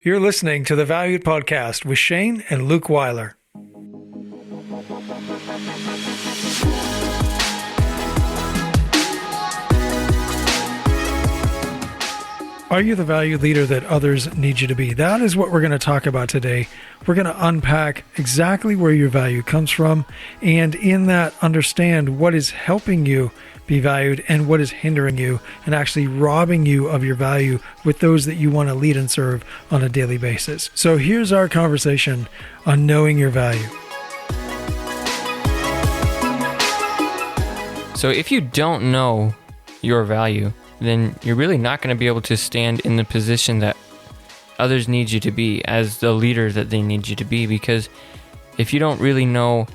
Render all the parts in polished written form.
You're listening to the Valued Podcast with Shayne and Luke Wyler. Are you the valued leader that others need you to be? That is what we're going to talk about today. We're going to unpack exactly where your value comes from, and in that, understand what is helping you be valued and what is hindering you and actually robbing you of your value with those that you want to lead and serve on a daily basis. So here's our conversation on knowing your value. So if you don't know your value, then you're really not going to be able to stand in the position that others need you to be as the leader that they need you to be. Because if you don't really know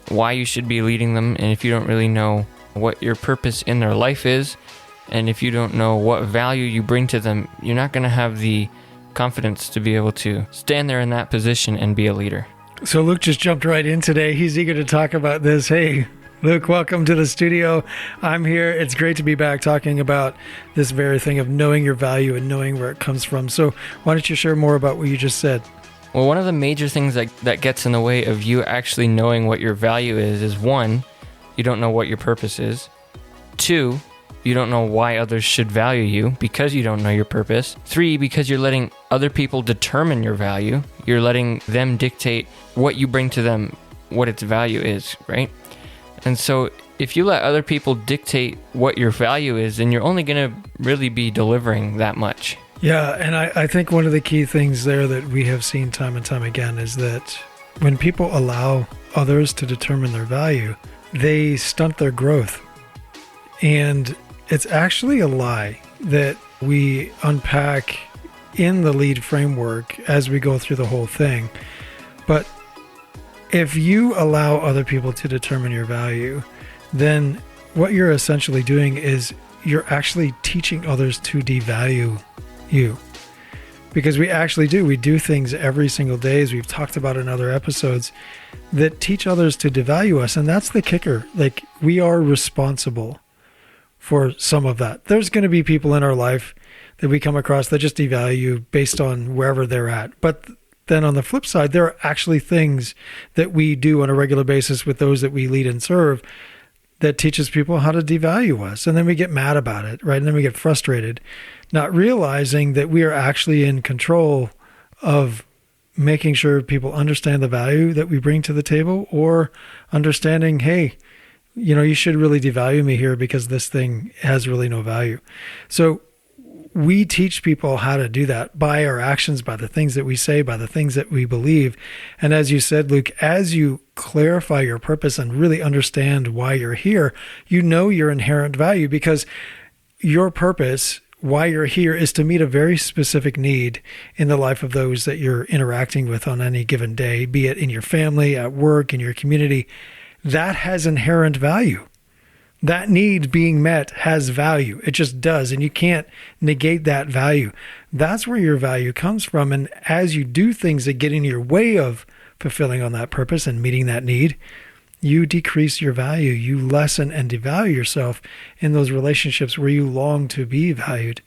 why you should be leading them, and if you don't really know what your purpose in their life is, and if you don't know what value you bring to them, you're not going to have the confidence to be able to stand there in that position and be a leader. So Luke just jumped right in today. He's eager to talk about this. Hey, Luke, welcome to the studio. I'm here. It's great to be back talking about this very thing of knowing your value and knowing where it comes from. So why don't you share more about what you just said? Well, one of the major things that gets in the way of you actually knowing what your value is one, you don't know what your purpose is. Two, you don't know why others should value you because you don't know your purpose. Three, because you're letting other people determine your value. You're letting them dictate what you bring to them, what its value is, right? And so if you let other people dictate what your value is, then you're only going to really be delivering that much. Yeah, and I think one of the key things there that we have seen time and time again is that when people allow others to determine their value, they stunt their growth. And it's actually a lie that we unpack in the lead framework as we go through the whole thing. But if you allow other people to determine your value, then what you're essentially doing is you're actually teaching others to devalue you. Because we actually do. We do things every single day, as we've talked about in other episodes, that teach others to devalue us. And that's the kicker. Like, we are responsible for some of that. There's going to be people in our life that we come across that just devalue based on wherever they're at. But then on the flip side, there are actually things that we do on a regular basis with those that we lead and serve that teaches people how to devalue us. And then we get mad about it, right? And then we get frustrated, not realizing that we are actually in control of making sure people understand the value that we bring to the table, or understanding, hey, you should really devalue me here because this thing has really no value. So we teach people how to do that by our actions, by the things that we say, by the things that we believe. And as you said, Luke, as you clarify your purpose and really understand why you're here, you know your inherent value, because your purpose, why you're here, is to meet a very specific need in the life of those that you're interacting with on any given day, be it in your family, at work, in your community. That has inherent value. That need being met has value. It just does. And you can't negate that value. That's where your value comes from. And as you do things that get in your way of fulfilling on that purpose and meeting that need, you decrease your value. You lessen and devalue yourself in those relationships where you long to be valued.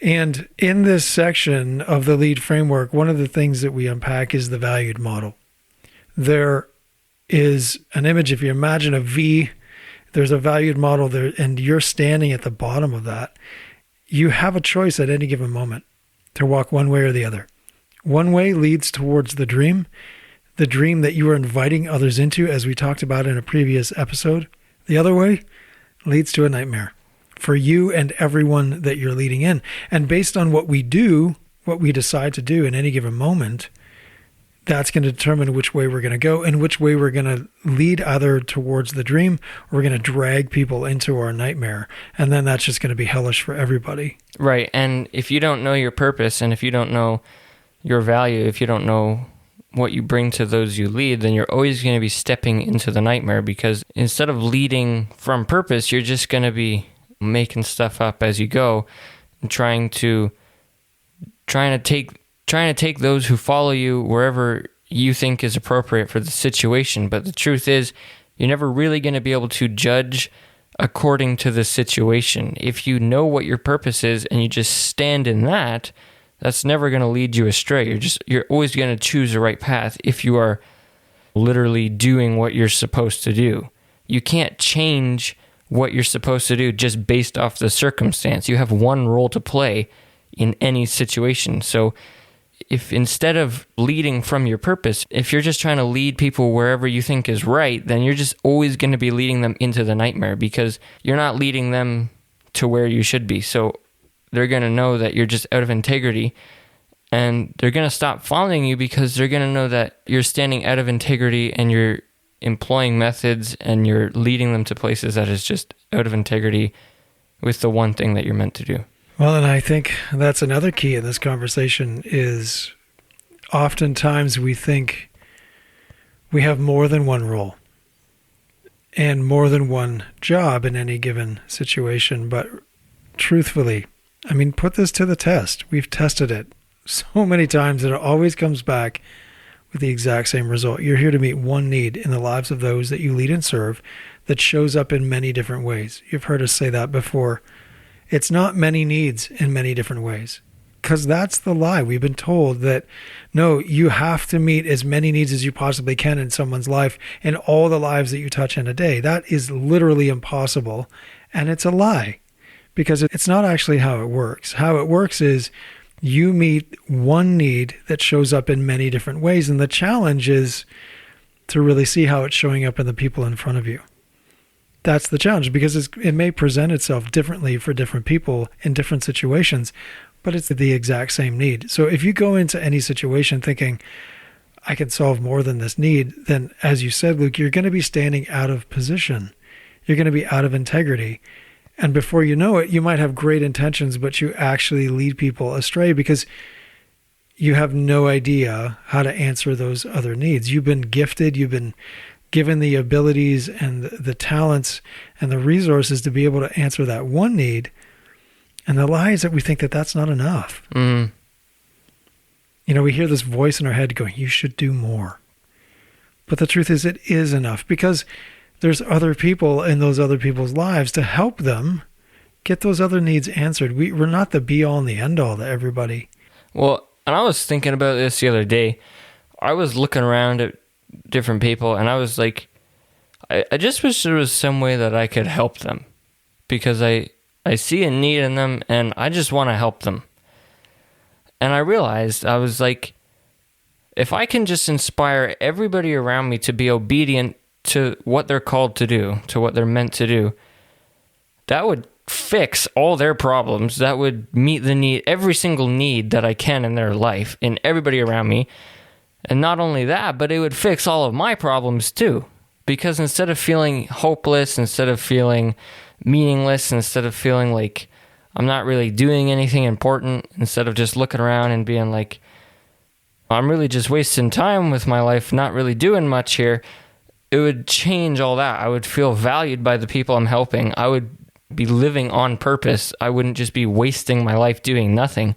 And in this section of the lead framework, one of the things that we unpack is the valued model. There is an image, if you imagine a V, there's a valued model there, and you're standing at the bottom of that. You have a choice at any given moment to walk one way or the other. One way leads towards the dream that you are inviting others into, as we talked about in a previous episode. The other way leads to a nightmare for you and everyone that you're leading in. And based on what we do, what we decide to do in any given moment, that's going to determine which way we're going to go and which way we're going to lead either towards the dream, or we're going to drag people into our nightmare. And then that's just going to be hellish for everybody. Right. And if you don't know your purpose, and if you don't know your value, if you don't know what you bring to those you lead, then you're always going to be stepping into the nightmare, because instead of leading from purpose, you're just going to be making stuff up as you go and trying to take those who follow you wherever you think is appropriate for the situation. But the truth is, you're never really going to be able to judge according to the situation. If you know what your purpose is and you just stand in that, That's never going to lead you astray. You're always going to choose the right path if you are literally doing what you're supposed to do. You can't change what you're supposed to do just based off the circumstance. You have one role to play in any situation. So if instead of leading from your purpose, if you're just trying to lead people wherever you think is right, then you're just always going to be leading them into the nightmare because you're not leading them to where you should be. So they're going to know that you're just out of integrity, and they're going to stop following you because they're going to know that you're standing out of integrity and you're employing methods and you're leading them to places that is just out of integrity with the one thing that you're meant to do. Well, and I think that's another key in this conversation is oftentimes we think we have more than one role and more than one job in any given situation. But truthfully, I mean, put this to the test. We've tested it so many times that it always comes back with the exact same result. You're here to meet one need in the lives of those that you lead and serve that shows up in many different ways. You've heard us say that before. It's not many needs in many different ways, because that's the lie. We've been told that, no, you have to meet as many needs as you possibly can in someone's life and all the lives that you touch in a day. That is literally impossible, and it's a lie, because it's not actually how it works. How it works is you meet one need that shows up in many different ways, and the challenge is to really see how it's showing up in the people in front of you. That's the challenge, because it may present itself differently for different people in different situations, but it's the exact same need. So if you go into any situation thinking, I can solve more than this need, then as you said, Luke, you're going to be standing out of position. You're going to be out of integrity. And before you know it, you might have great intentions, but you actually lead people astray because you have no idea how to answer those other needs. You've been gifted, you've been given the abilities and the talents and the resources to be able to answer that one need. And the lie is that we think that that's not enough. Mm. You know, we hear this voice in our head going, you should do more. But the truth is it is enough, because there's other people in those other people's lives to help them get those other needs answered. We're not the be all and the end all to everybody. Well, and I was thinking about this the other day. I was looking around at different people, and I was like, I just wish there was some way that I could help them, because I see a need in them and I just want to help them. And I realized, I was like, if I can just inspire everybody around me to be obedient to what they're called to do, to what they're meant to do, that would fix all their problems. That would meet the need, every single need that I can in their life, in everybody around me. And not only that, but it would fix all of my problems too. Because instead of feeling hopeless, instead of feeling meaningless, instead of feeling like I'm not really doing anything important, instead of just looking around and being like, I'm really just wasting time with my life, not really doing much here, it would change all that. I would feel valued by the people I'm helping. I would be living on purpose. I wouldn't just be wasting my life doing nothing.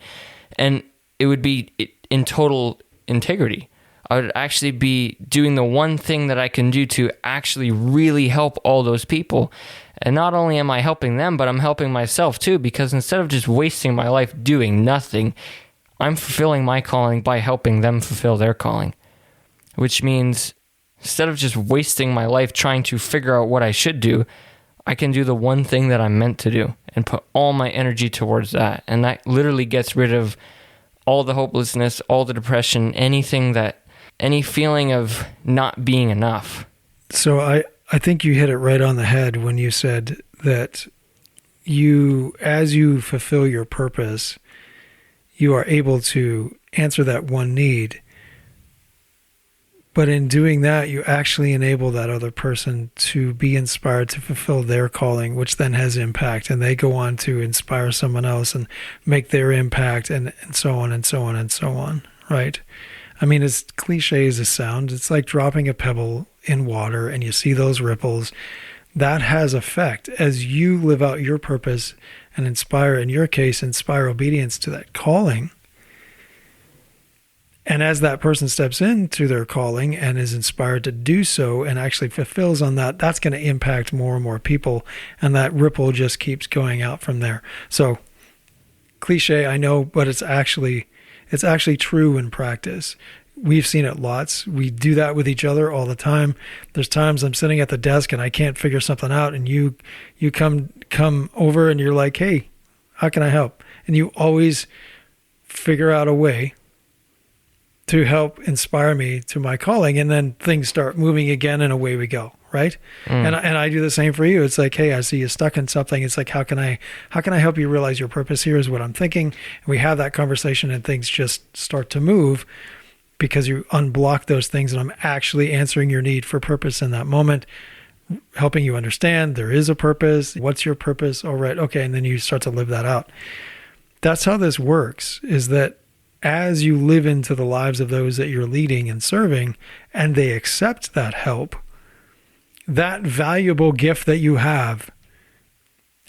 And it would be in total integrity. I would actually be doing the one thing that I can do to actually really help all those people. And not only am I helping them, but I'm helping myself too, because instead of just wasting my life doing nothing, I'm fulfilling my calling by helping them fulfill their calling. Which means instead of just wasting my life trying to figure out what I should do, I can do the one thing that I'm meant to do and put all my energy towards that. And that literally gets rid of all the hopelessness, all the depression, any feeling of not being enough. So I think you hit it right on the head when you said that as you fulfill your purpose, you are able to answer that one need. But in doing that, you actually enable that other person to be inspired to fulfill their calling, which then has impact, and they go on to inspire someone else and make their impact, and so on and so on and so on, right? I mean, as cliche as it sounds, it's like dropping a pebble in water and you see those ripples. That has effect as you live out your purpose and inspire obedience to that calling. And as that person steps into their calling and is inspired to do so and actually fulfills on that, that's going to impact more and more people. And that ripple just keeps going out from there. So cliche, I know, but it's actually It's actually true in practice. We've seen it lots. We do that with each other all the time. There's times I'm sitting at the desk and I can't figure something out, and you come over and you're like, hey, how can I help? And you always figure out a way to help inspire me to my calling, and then things start moving again and away we go, right? And I do the same for you. It's like, hey, I see you stuck in something. It's like, how can I help you realize your purpose here is what I'm thinking? And we have that conversation and things just start to move because you unblock those things, and I'm actually answering your need for purpose in that moment, helping you understand there is a purpose. What's your purpose? All right. Okay. And then you start to live that out. That's how this works, is that as you live into the lives of those that you're leading and serving, and they accept that help, that valuable gift that you have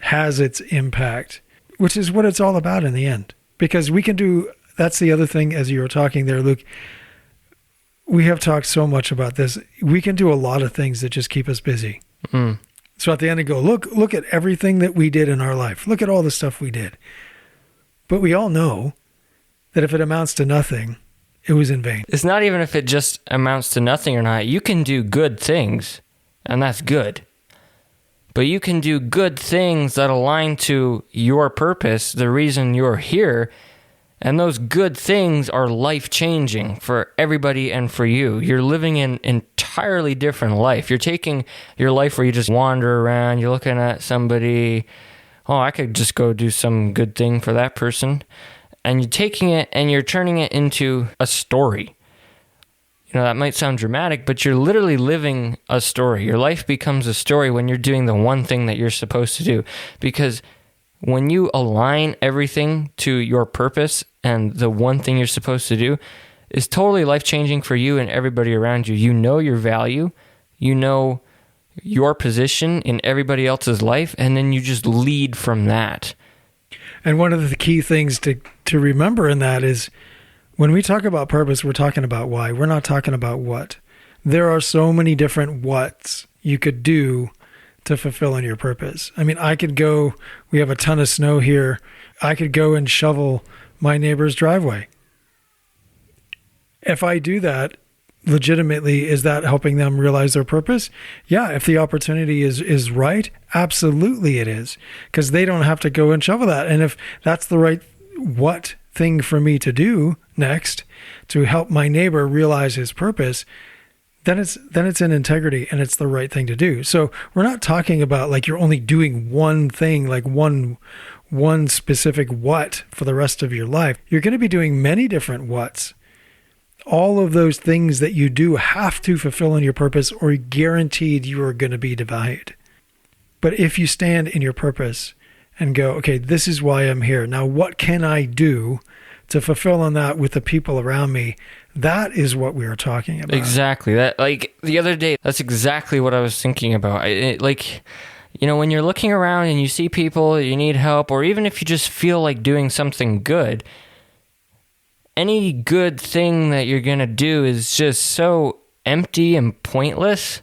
has its impact, which is what it's all about in the end. Because we can do, that's the other thing, as you were talking there, Luke, we have talked so much about this. We can do a lot of things that just keep us busy. So at the end I go, look at everything that we did in our life. Look at all the stuff we did. But we all know that if it amounts to nothing, it was in vain. It's not even if it just amounts to nothing or not. You can do good things, and that's good. But you can do good things that align to your purpose, the reason you're here, and those good things are life-changing for everybody and for you. You're living an entirely different life. You're taking your life where you just wander around, you're looking at somebody, oh, I could just go do some good thing for that person. And you're taking it and you're turning it into a story. You know, that might sound dramatic, but you're literally living a story. Your life becomes a story when you're doing the one thing that you're supposed to do. Because when you align everything to your purpose and the one thing you're supposed to do, is totally life-changing for you and everybody around you. You know your value, you know your position in everybody else's life, and then you just lead from that. And one of the key things to remember in that is when we talk about purpose, we're talking about why. We're not talking about what. There are so many different whats you could do to fulfill on your purpose. I mean, I could go, we have a ton of snow here. I could go and shovel my neighbor's driveway. If I do that, legitimately, is that helping them realize their purpose? Yeah, if the opportunity is right, absolutely it is, because they don't have to go and shovel that. And if that's the right what thing for me to do next to help my neighbor realize his purpose, then it's in integrity and it's the right thing to do. So we're not talking about like you're only doing one thing, like one specific what for the rest of your life. You're going to be doing many different whats. All of those things that you do have to fulfill in your purpose, or guaranteed you are going to be devalued. But if you stand in your purpose and go, okay, this is why I'm here. Now, what can I do to fulfill on that with the people around me? That is what we are talking about. Exactly. That, like the other day, that's exactly what I was thinking about. Like, you know, when you're looking around and you see people, you need help, or even if you just feel like doing something good, any good thing that you're going to do is just so empty and pointless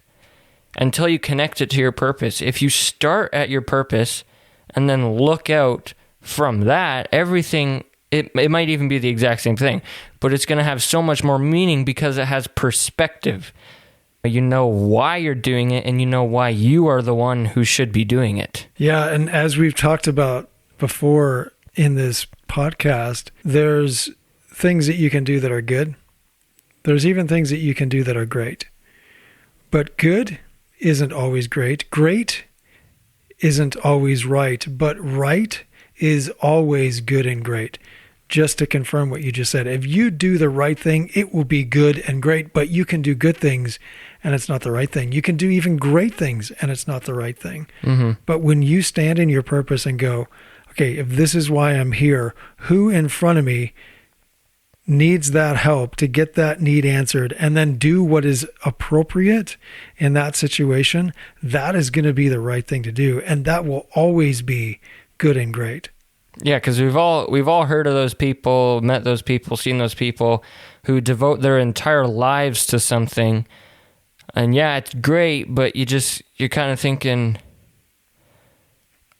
until you connect it to your purpose. If you start at your purpose and then look out from that, everything, it might even be the exact same thing, but it's going to have so much more meaning because it has perspective. You know why you're doing it, and you know why you are the one who should be doing it. Yeah, and as we've talked about before in this podcast, there's things that you can do that are good. There's even things that you can do that are great. But good isn't always great. Great isn't always right. But right is always good and great. Just to confirm what you just said. If you do the right thing, it will be good and great. But you can do good things and it's not the right thing. You can do even great things and it's not the right thing. Mm-hmm. But when you stand in your purpose and go, okay, if this is why I'm here, who in front of me needs that help to get that need answered, and then do what is appropriate in that situation, that is going to be the right thing to do. And that will always be good and great. Yeah, because we've all heard of those people, met those people, seen those people who devote their entire lives to something. And yeah, it's great, but you're kind of thinking,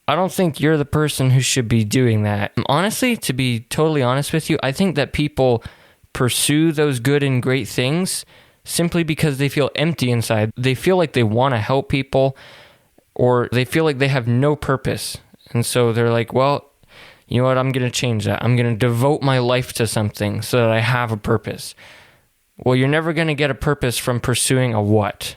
I don't think you're the person who should be doing that. Honestly, to be totally honest with you, I think that people pursue those good and great things simply because they feel empty inside. They feel like they want to help people, or they feel like they have no purpose. And so they're like, well, you know what? I'm going to change that. I'm going to devote my life to something so that I have a purpose. Well, you're never going to get a purpose from pursuing a what.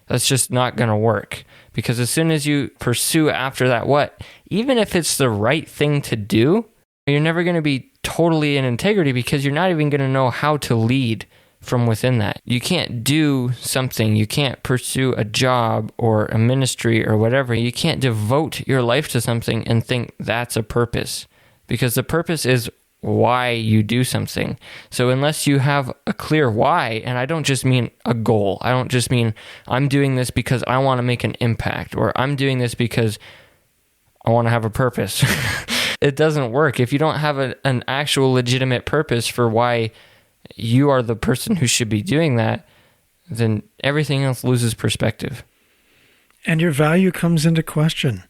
That's just not going to work. Because as soon as you pursue after that what, even if it's the right thing to do, you're never going to be totally in integrity because you're not even going to know how to lead from within that. You can't do something. You can't pursue a job or a ministry or whatever. You can't devote your life to something and think that's a purpose, because the purpose is why you do something. So unless you have a clear why, and I don't just mean a goal, I don't just mean I'm doing this because I want to make an impact, or I'm doing this because I want to have a purpose. It doesn't work. If you don't have an actual legitimate purpose for why you are the person who should be doing that, then everything else loses perspective. And your value comes into question.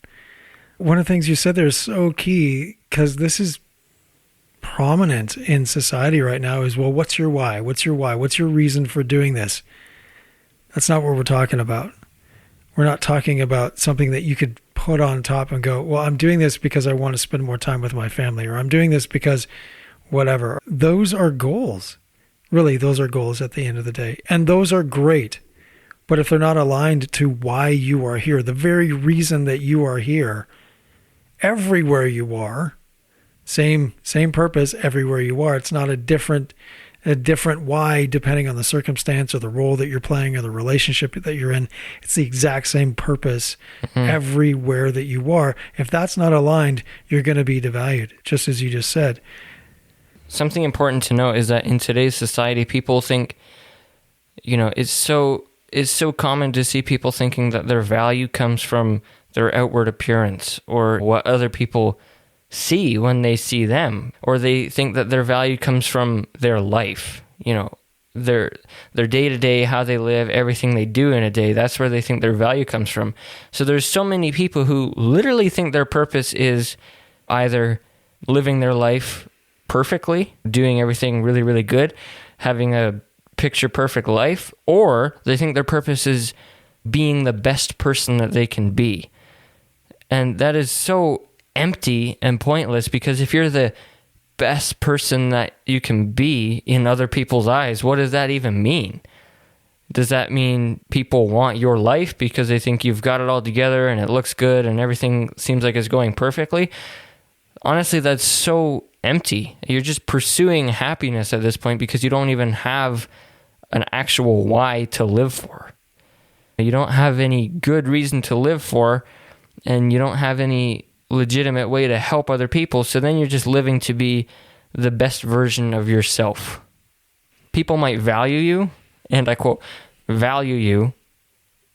One of the things you said there is so key, because this is prominent in society right now, is, well, what's your why? What's your why? What's your reason for doing this? That's not what we're talking about. We're not talking about something that you could put on top and go, well, I'm doing this because I want to spend more time with my family, or I'm doing this because whatever. Those are goals. Really, those are goals at the end of the day. And those are great. But if they're not aligned to why you are here, the very reason that you are here, everywhere you are, same purpose everywhere you are. It's not a different why depending on the circumstance or the role that you're playing or the relationship that you're in. It's the exact same purpose everywhere that you are. If that's not aligned, you're going to be devalued, just as you just said. Something important to note is that in today's society, people think, it's so common to see people thinking that their value comes from their outward appearance or what other people see when they see them, or they think that their value comes from their life, their day-to-day, how they live, everything they do in a day. That's where they think their value comes from. So there's so many people who literally think their purpose is either living their life perfectly, doing everything really, really good, having a picture perfect life, or they think their purpose is being the best person that they can be. And that is so empty and pointless, because if you're the best person that you can be in other people's eyes, what does that even mean? Does that mean people want your life because they think you've got it all together and it looks good and everything seems like it's going perfectly? Honestly, that's so empty. You're just pursuing happiness at this point because you don't even have an actual why to live for. You don't have any good reason to live for, and you don't have any legitimate way to help other people. So then you're just living to be the best version of yourself. People might value you, and I quote, value you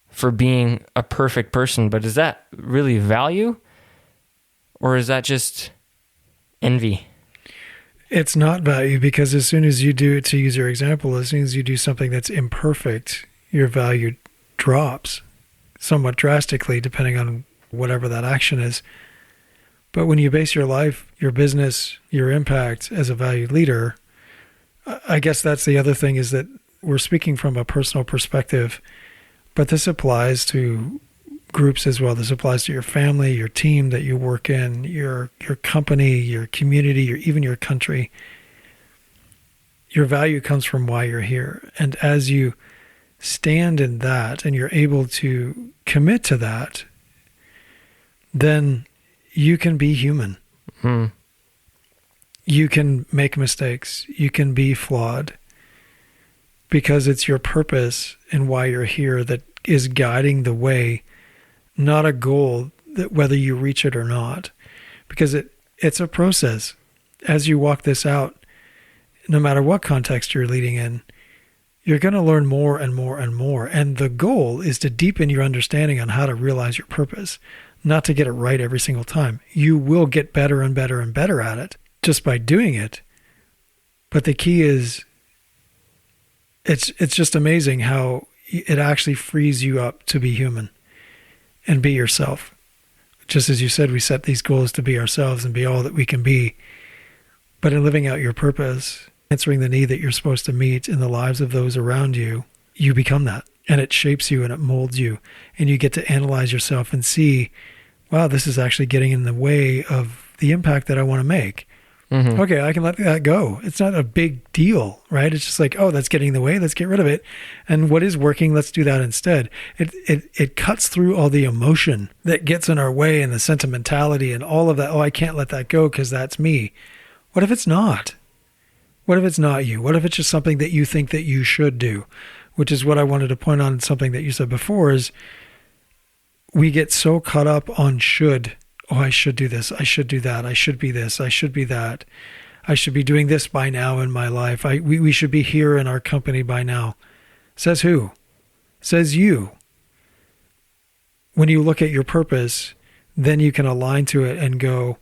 for being a perfect person, but is that really value? Or is that just envy? It's not value, because as soon as you do, to use your example, as soon as you do something that's imperfect, your value drops somewhat drastically depending on whatever that action is. But when you base your life, your business, your impact as a valued leader, I guess that's the other thing, is that we're speaking from a personal perspective, but this applies to groups as well. This applies to your family, your team that you work in, your company, your community, even your country. Your value comes from why you're here. And as you stand in that and you're able to commit to that, then you can be human. You can make mistakes. You can be flawed, because it's your purpose and why you're here that is guiding the way, not a goal that whether you reach it or not, because it's a process. As you walk this out, no matter what context you're leading in, you're going to learn more and more and more. And the goal is to deepen your understanding on how to realize your purpose, not to get it right every single time. You will get better and better and better at it just by doing it. But the key is, it's just amazing how it actually frees you up to be human and be yourself. Just as you said, we set these goals to be ourselves and be all that we can be. But in living out your purpose, answering the need that you're supposed to meet in the lives of those around you, you become that. And it shapes you and it molds you. And you get to analyze yourself and see, wow, this is actually getting in the way of the impact that I want to make. Mm-hmm. Okay, I can let that go. It's not a big deal, right? It's just like, oh, that's getting in the way. Let's get rid of it. And what is working, let's do that instead. It cuts through all the emotion that gets in our way and the sentimentality and all of that. Oh, I can't let that go because that's me. What if it's not? What if it's not you? What if it's just something that you think that you should do? Which is what I wanted to point on, something that you said before, is we get so caught up on should. Oh, I should do this. I should do that. I should be this. I should be that. I should be doing this by now in my life. We should be here in our company by now. Says who? Says you. When you look at your purpose, then you can align to it and go,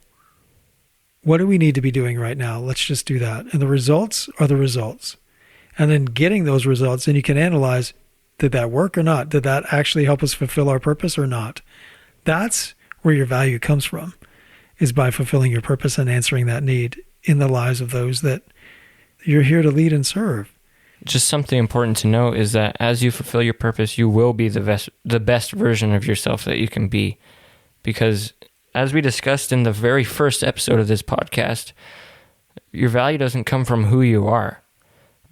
what do we need to be doing right now? Let's just do that. And the results are the results. And then getting those results, then you can analyze, did that work or not? Did that actually help us fulfill our purpose or not? That's where your value comes from, is by fulfilling your purpose and answering that need in the lives of those that you're here to lead and serve. Just something important to know is that as you fulfill your purpose, you will be the best version of yourself that you can be. Because as we discussed in the very first episode of this podcast, your value doesn't come from who you are,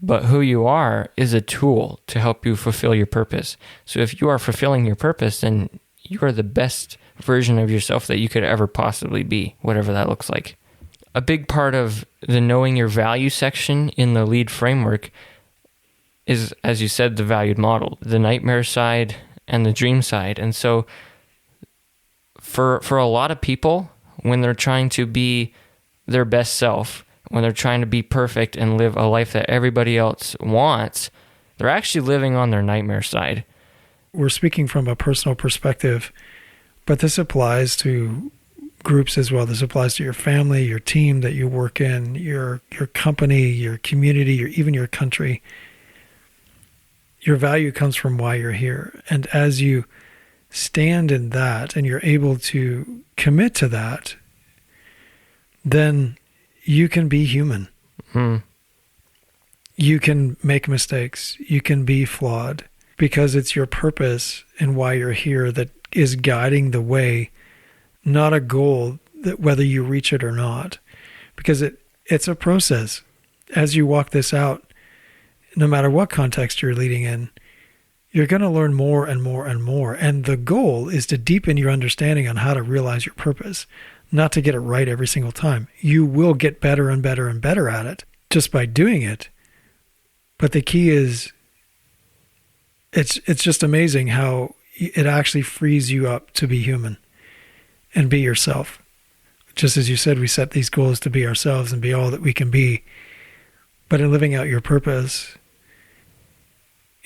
but who you are is a tool to help you fulfill your purpose. So if you are fulfilling your purpose, then you are the best version of yourself that you could ever possibly be, whatever that looks like. A big part of the knowing your value section in the LEAD framework is, as you said, the valued model, the nightmare side and the dream side. And so for a lot of people, when they're trying to be their best self, when they're trying to be perfect and live a life that everybody else wants, they're actually living on their nightmare side. We're speaking from a personal perspective, but this applies to groups as well. This applies to your family, your team that you work in, your company, your community, even your country. Your value comes from why you're here. And as you stand in that and you're able to commit to that, then you can be human. You can make mistakes. You can be flawed, because it's your purpose and why you're here that is guiding the way, not a goal that whether you reach it or not. Because it's a process. As you walk this out, no matter what context you're leading in, you're going to learn more and more and more. And the goal is to deepen your understanding on how to realize your purpose, not to get it right every single time. You will get better and better and better at it just by doing it. But the key is, it's just amazing how it actually frees you up to be human and be yourself. Just as you said, we set these goals to be ourselves and be all that we can be. But in living out your purpose,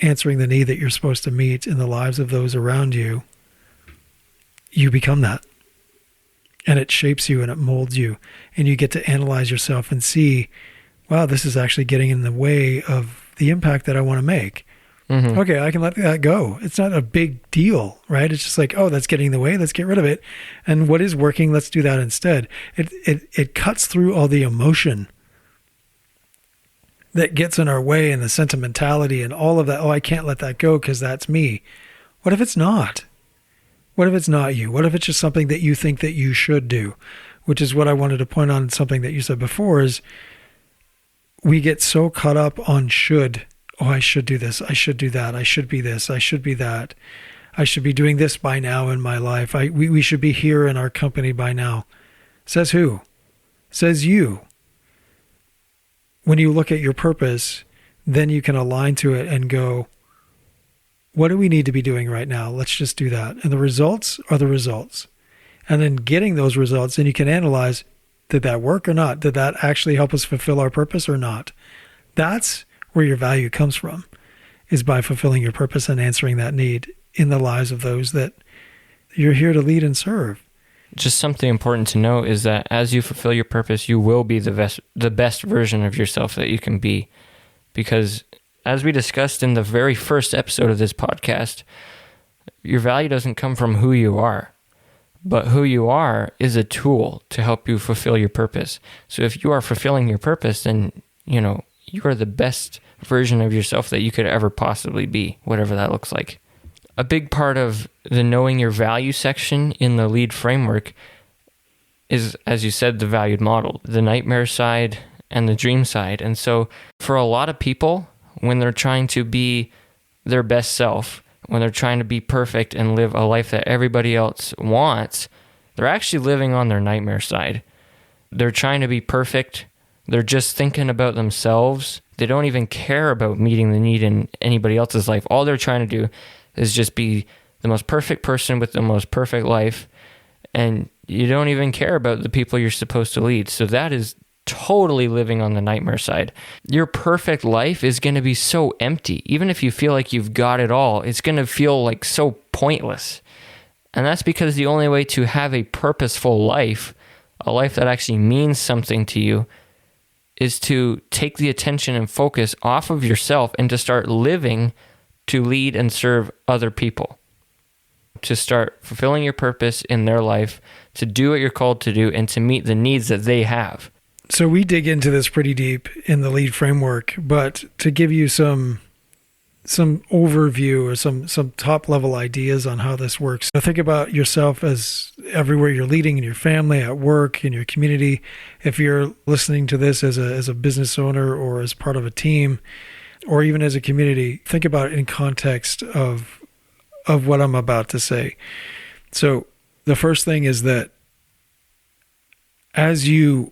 answering the need that you're supposed to meet in the lives of those around you, you become that. And it shapes you and it molds you. And you get to analyze yourself and see, wow, this is actually getting in the way of the impact that I want to make. Mm-hmm. Okay, I can let that go. It's not a big deal, right? It's just like, oh, that's getting in the way. Let's get rid of it. And what is working, let's do that instead. It cuts through all the emotion that gets in our way and the sentimentality and all of that. Oh, I can't let that go because that's me. What if it's not? What if it's not you? What if it's just something that you think that you should do? Which is what I wanted to point on, something that you said before, is we get so caught up on should. Oh, I should do this. I should do that. I should be this. I should be that. I should be doing this by now in my life. We should be here in our company by now. Says who? Says you. When you look at your purpose, then you can align to it and go, what do we need to be doing right now? Let's just do that. And the results are the results. And then getting those results, then you can analyze, did that work or not? Did that actually help us fulfill our purpose or not? That's where your value comes from, is by fulfilling your purpose and answering that need in the lives of those that you're here to lead and serve. Just something important to know is that as you fulfill your purpose, you will be the best version of yourself that you can be. Because as we discussed in the very first episode of this podcast, your value doesn't come from who you are, but who you are is a tool to help you fulfill your purpose. So if you are fulfilling your purpose, then, you are the best version of yourself that you could ever possibly be, whatever that looks like. A big part of the knowing your value section in the lead framework is, as you said, the valued model, the nightmare side and the dream side. And so for a lot of people, when they're trying to be their best self, when they're trying to be perfect and live a life that everybody else wants, they're actually living on their nightmare side. They're trying to be perfect. They're just thinking about themselves. They don't even care about meeting the need in anybody else's life. All they're trying to do is just be the most perfect person with the most perfect life. And you don't even care about the people you're supposed to lead. So that is totally living on the nightmare side. Your perfect life is going to be so empty. Even if you feel like you've got it all, it's going to feel like so pointless. And that's because the only way to have a purposeful life, a life that actually means something to you, is to take the attention and focus off of yourself and to start living to lead and serve other people, to start fulfilling your purpose in their life, to do what you're called to do, and to meet the needs that they have. So we dig into this pretty deep in the lead framework, but to give you some overview or some top level ideas on how this works. So think about yourself as everywhere you're leading, in your family, at work, in your community. If you're listening to this as a business owner or as part of a team, or even as a community, think about it in context of what I'm about to say. So the first thing is that as you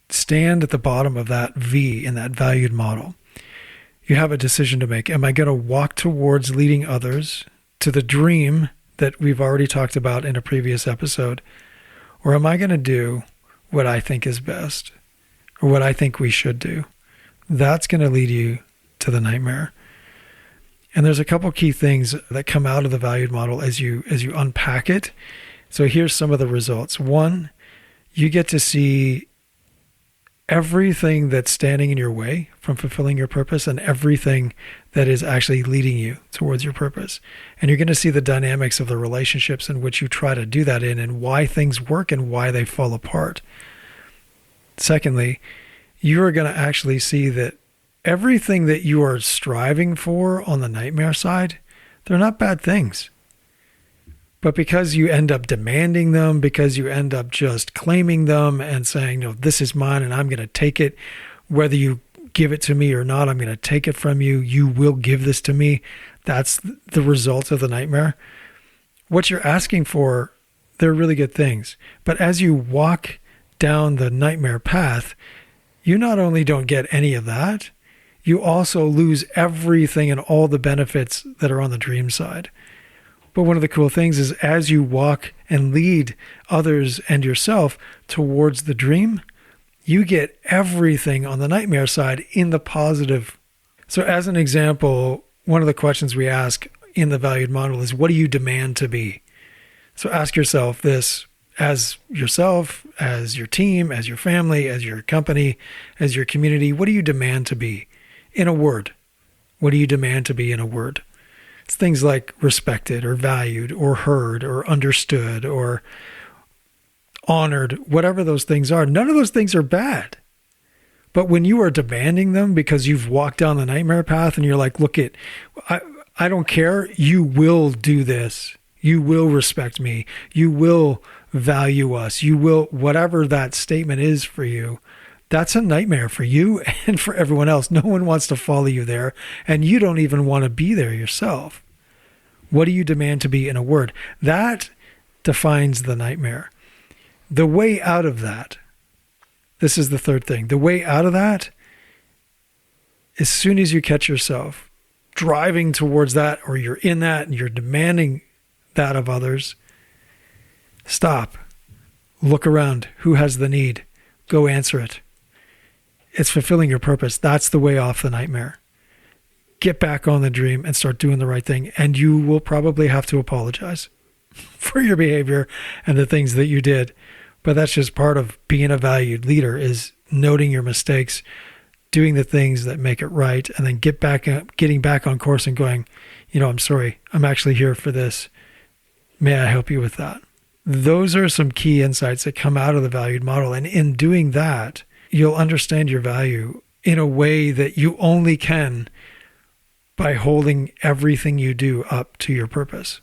stand at the bottom of that V in that valued model, you have a decision to make. Am I going to walk towards leading others to the dream that we've already talked about in a previous episode? Or am I going to do what I think is best or what I think we should do? That's going to lead you to the nightmare. And there's a couple key things that come out of the valued model as you unpack it. So here's some of the results. One, you get to see everything that's standing in your way from fulfilling your purpose and everything that is actually leading you towards your purpose. And you're going to see the dynamics of the relationships in which you try to do that in and why things work and why they fall apart. Secondly, you are going to actually see that everything that you are striving for on the nightmare side, they're not bad things. But because you end up demanding them, because you end up just claiming them and saying, no, this is mine and I'm going to take it, whether you give it to me or not, I'm going to take it from you. You will give this to me. That's the result of the nightmare. What you're asking for, they're really good things. But as you walk down the nightmare path, you not only don't get any of that, you also lose everything and all the benefits that are on the dream side. But one of the cool things is as you walk and lead others and yourself towards the dream, you get everything on the nightmare side in the positive. So as an example, one of the questions we ask in the valued model is, what do you demand to be? So ask yourself this as yourself, as your team, as your family, as your company, as your community. What do you demand to be in a word? What do you demand to be in a word? It's things like respected or valued or heard or understood or honored, whatever those things are. None of those things are bad. But when you are demanding them because you've walked down the nightmare path and you're like, look, I don't care. You will do this. You will respect me. You will value us. You will, whatever that statement is for you. That's a nightmare for you and for everyone else. No one wants to follow you there, and you don't even want to be there yourself. What do you demand to be in a word? That defines the nightmare. The way out of that, this is the third thing. The way out of that, as soon as you catch yourself driving towards that, or you're in that and you're demanding that of others, stop. Look around. Who has the need? Go answer it. It's fulfilling your purpose. That's the way off the nightmare. Get back on the dream and start doing the right thing. And you will probably have to apologize for your behavior and the things that you did. But that's just part of being a valued leader, is noting your mistakes, doing the things that make it right, and then getting back on course and going, I'm sorry, I'm actually here for this. May I help you with that? Those are some key insights that come out of the valued model. And in doing that, you'll understand your value in a way that you only can by holding everything you do up to your purpose.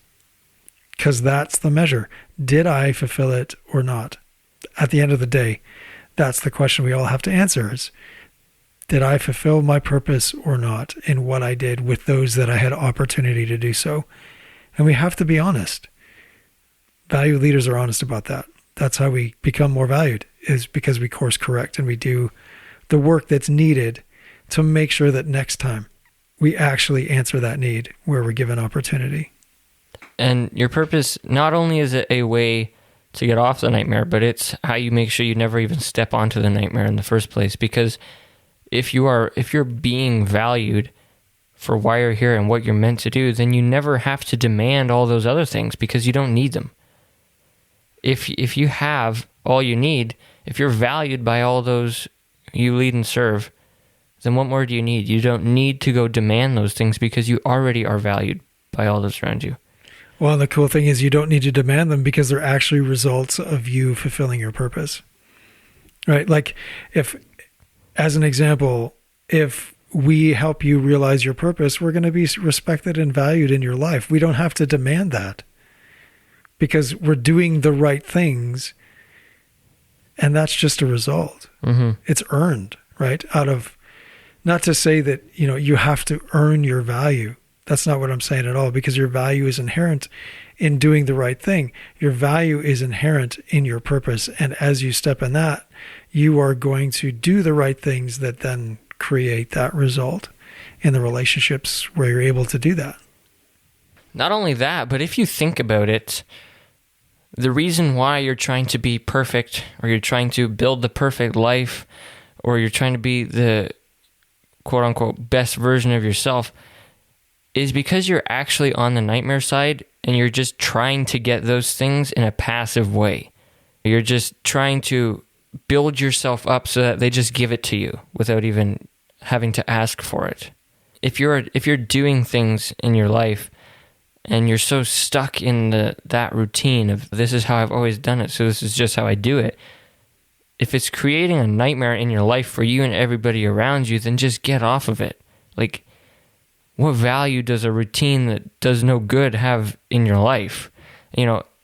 Because that's the measure. Did I fulfill it or not? At the end of the day, that's the question we all have to answer is, did I fulfill my purpose or not in what I did with those that I had opportunity to do so? And we have to be honest. Value leaders are honest about that. That's how we become more valued, is because we course correct and we do the work that's needed to make sure that next time we actually answer that need where we're given opportunity. And your purpose, not only is it a way to get off the nightmare, but it's how you make sure you never even step onto the nightmare in the first place. Because if you're being valued for why you're here and what you're meant to do, then you never have to demand all those other things because you don't need them. If you have all you need, if you're valued by all those you lead and serve, then what more do you need? You don't need to go demand those things because you already are valued by all those around you. Well, the cool thing is you don't need to demand them because they're actually results of you fulfilling your purpose, right? Like if, as an example, if we help you realize your purpose, we're going to be respected and valued in your life. We don't have to demand that because we're doing the right things, and that's just a result. Mm-hmm. It's earned, right? Out of, not to say that, you have to earn your value. That's not what I'm saying at all, because your value is inherent in doing the right thing. Your value is inherent in your purpose. And as you step in that, you are going to do the right things that then create that result in the relationships where you're able to do that. Not only that, but if you think about it, the reason why you're trying to be perfect, or you're trying to build the perfect life, or you're trying to be the quote unquote best version of yourself, is because you're actually on the nightmare side and you're just trying to get those things in a passive way. You're just trying to build yourself up so that they just give it to you without even having to ask for it. If you're doing things in your life and you're so stuck in that routine of this is how I've always done it, so this is just how I do it, if it's creating a nightmare in your life for you and everybody around you, then just get off of it. Like, what value does a routine that does no good have in your life?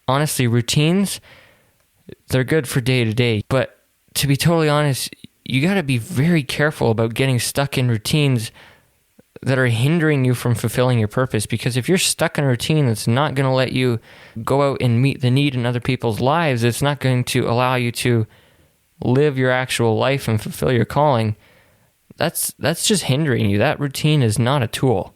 Honestly, routines, they're good for day to day. But to be totally honest, you got to be very careful about getting stuck in routines that are hindering you from fulfilling your purpose. Because if you're stuck in a routine that's not going to let you go out and meet the need in other people's lives, it's not going to allow you to live your actual life and fulfill your calling. That's just hindering you. That routine is not a tool.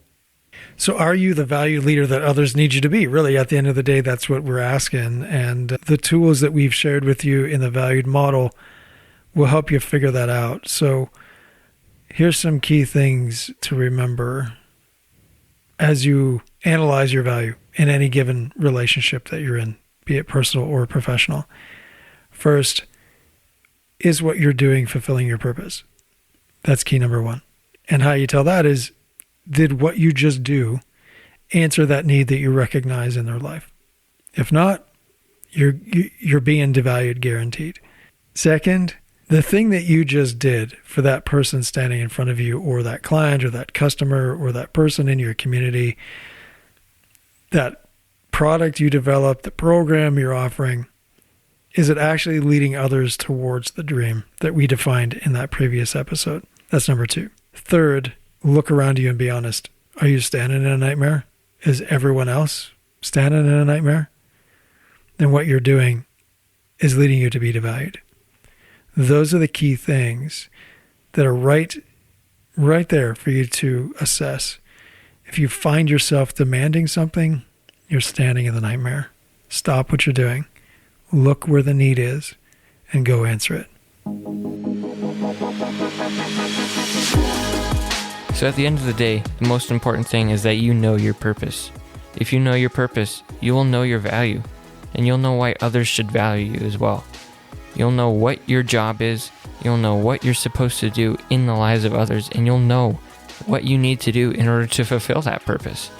So are you the value leader that others need you to be? Really, at the end of the day, that's what we're asking. And the tools that we've shared with you in the valued model will help you figure that out. So here's some key things to remember as you analyze your value in any given relationship that you're in, be it personal or professional. First, is what you're doing fulfilling your purpose? That's key number one. And how you tell that is, did what you just do answer that need that you recognize in their life? If not, you're being devalued, guaranteed. Second, the thing that you just did for that person standing in front of you, or that client, or that customer, or that person in your community, that product you developed, the program you're offering, is it actually leading others towards the dream that we defined in that previous episode? That's number two. Third, look around you and be honest. Are you standing in a nightmare? Is everyone else standing in a nightmare? Then what you're doing is leading you to be devalued. Those are the key things that are right there for you to assess. If you find yourself demanding something, you're standing in the nightmare. Stop what you're doing. Look where the need is and go answer it. So at the end of the day, the most important thing is that you know your purpose. If you know your purpose, you will know your value, and you'll know why others should value you as well. You'll know what your job is, you'll know what you're supposed to do in the lives of others, and you'll know what you need to do in order to fulfill that purpose.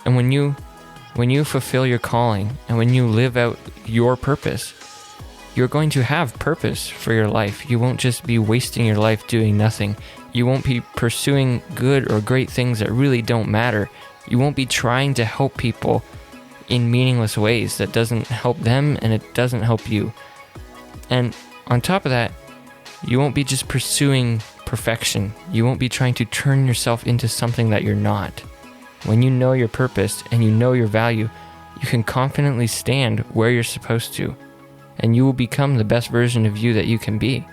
And when you When you fulfill your calling and when you live out your purpose, you're going to have purpose for your life. You won't just be wasting your life doing nothing. You won't be pursuing good or great things that really don't matter. You won't be trying to help people in meaningless ways that doesn't help them and it doesn't help you. And on top of that, you won't be just pursuing perfection. You won't be trying to turn yourself into something that you're not. When you know your purpose and you know your value, you can confidently stand where you're supposed to, and you will become the best version of you that you can be.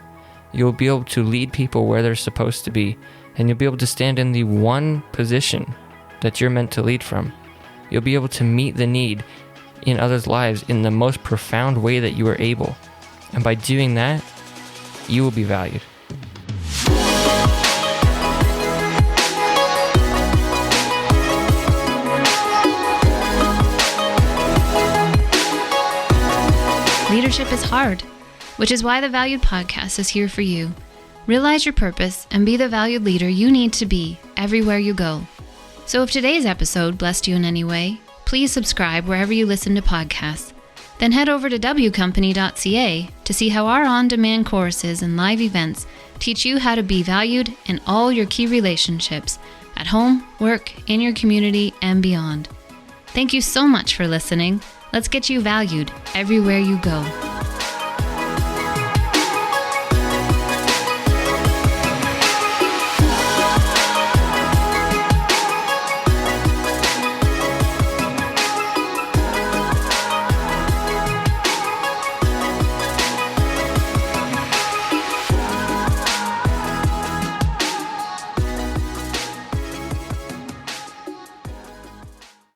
You'll be able to lead people where they're supposed to be, and you'll be able to stand in the one position that you're meant to lead from. You'll be able to meet the need in others' lives in the most profound way that you are able. And by doing that, you will be valued. Leadership is hard, which is why the Valued Podcast is here for you. Realize your purpose and be the valued leader you need to be everywhere you go. So if today's episode blessed you in any way, please subscribe wherever you listen to podcasts. Then head over to wcompany.ca to see how our on-demand courses and live events teach you how to be valued in all your key relationships at home, work, in your community, and beyond. Thank you so much for listening. Let's get you valued everywhere you go.